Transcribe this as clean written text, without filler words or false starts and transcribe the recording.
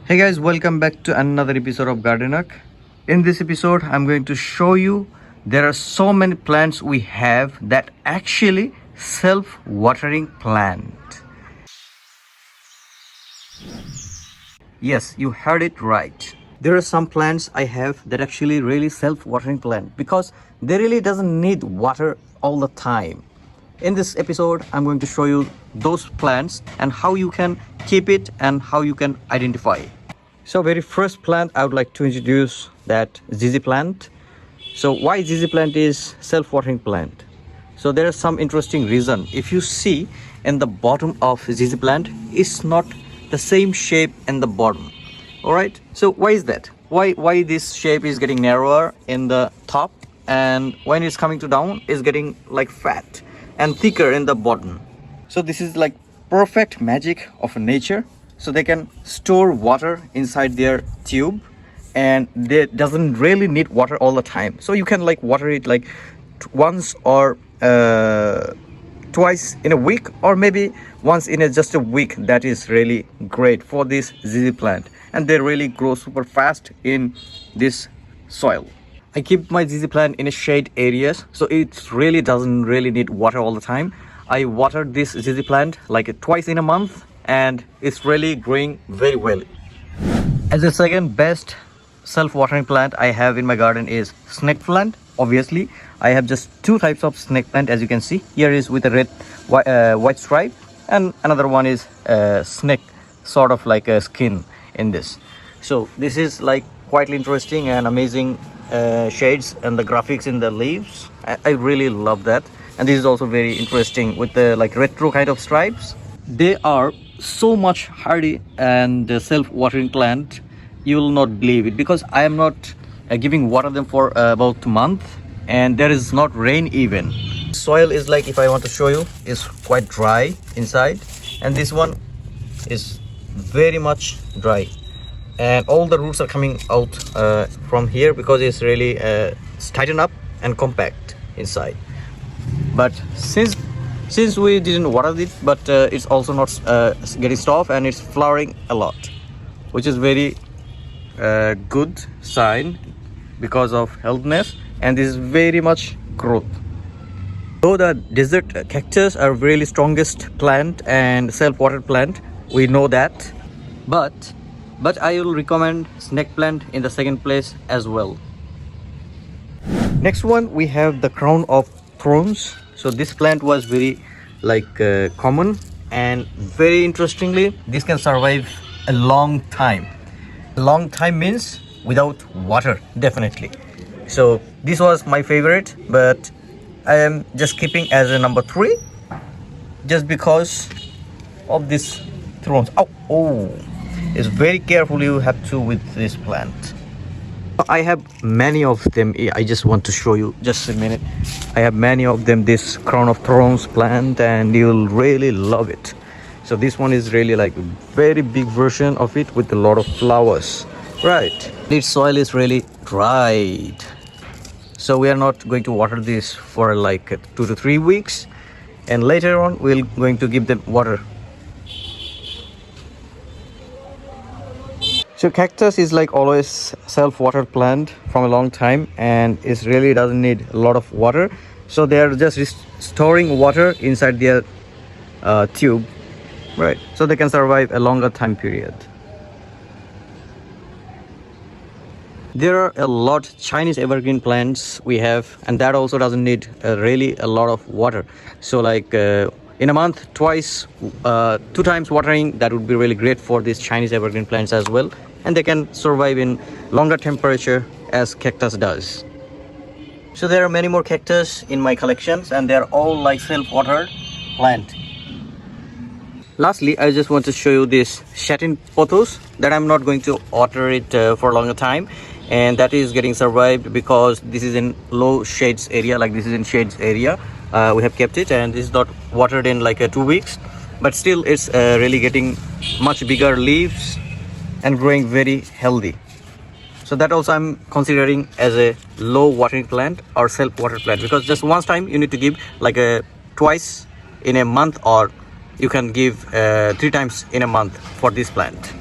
Hey guys, welcome back to another episode of Gardener. In this episode, I'm going to show you there are so many plants we have that actually self-watering plant. Yes, you heard it right. There are some plants I have that actually really self-watering plant because they really doesn't need water all the time. In this episode, I'm going to show you those plants and how you can keep it and how you can identify it. So very first plant I would like to introduce that ZZ plant. So why ZZ plant is self-watering plant? So there is some interesting reason. If you see in the bottom of ZZ plant, it's not the same shape in the bottom. All right. So why is that? Why this shape is getting narrower in the top, and when it's coming to down is getting like fat and thicker in the bottom. So this is like perfect magic of nature. So they can store water inside their tube and they doesn't really need water all the time. So you can like water it like once or twice in a week, or maybe once in just a week. That is really great for this ZZ plant, and they really grow super fast in this soil. I keep my ZZ plant in a shade areas, so it really doesn't really need water all the time. I water this ZZ plant like twice in a month, and it's really growing very well. As a second best self-watering plant I have in my garden is snake plant. Obviously, I have just two types of snake plant, as you can see. Here is with a red white stripe, and another one is snake, sort of like a skin in this. So this is like quite interesting and amazing shades and the graphics in the leaves. I really love that. And this is also very interesting with the like retro kind of stripes. They are so much hardy and self-watering plant, you will not believe it, because I am not giving water them for about a month, and there is not rain even. Soil is like, if I want to show you, is quite dry inside, and this one is very much dry, and all the roots are coming out from here because it's really tightened up and compact inside. But since we didn't water it, but it's also not getting soft, and it's flowering a lot, which is very good sign because of healthiness, and this is very much growth. Though the desert cactus are really strongest plant and self-watered plant, we know that, but I will recommend snake plant in the second place as well. Next one, we have the crown of thorns. So this plant was very like common, and very interestingly, this can survive a long time. A long time means without water, definitely. So this was my favorite, but I am just keeping as a number 3 just because of this thorns. Oh, it's very careful you have to with this plant. I have many of them. I just want to show you, just a minute. I have many of them, this crown of thorns plant, and you'll really love it. So this one is really like a very big version of it with a lot of flowers, right? Its soil is really dried, so we are not going to water this for like 2 to 3 weeks, and later on we're going to give them water. So cactus is like always self-watered plant from a long time, and it really doesn't need a lot of water. So they are just storing water inside their tube, right? So they can survive a longer time period. There are a lot Chinese evergreen plants we have, and that also doesn't need really a lot of water. So like in a month, twice, 2 times watering, that would be really great for these Chinese evergreen plants as well. And they can survive in longer temperature as cactus does. So there are many more cactus in my collections, and they're all like self-watered plant. Lastly, I just want to show you this Satin Pothos that I'm not going to water it for a longer time, and that is getting survived because this is in low shades area, like this is in shades area. We have kept it, and this is not watered in like 2 weeks, but still it's really getting much bigger leaves and growing very healthy. So that also I'm considering as a low watering plant or self-water plant, because just once time you need to give like twice in a month, or you can give 3 times in a month for this plant.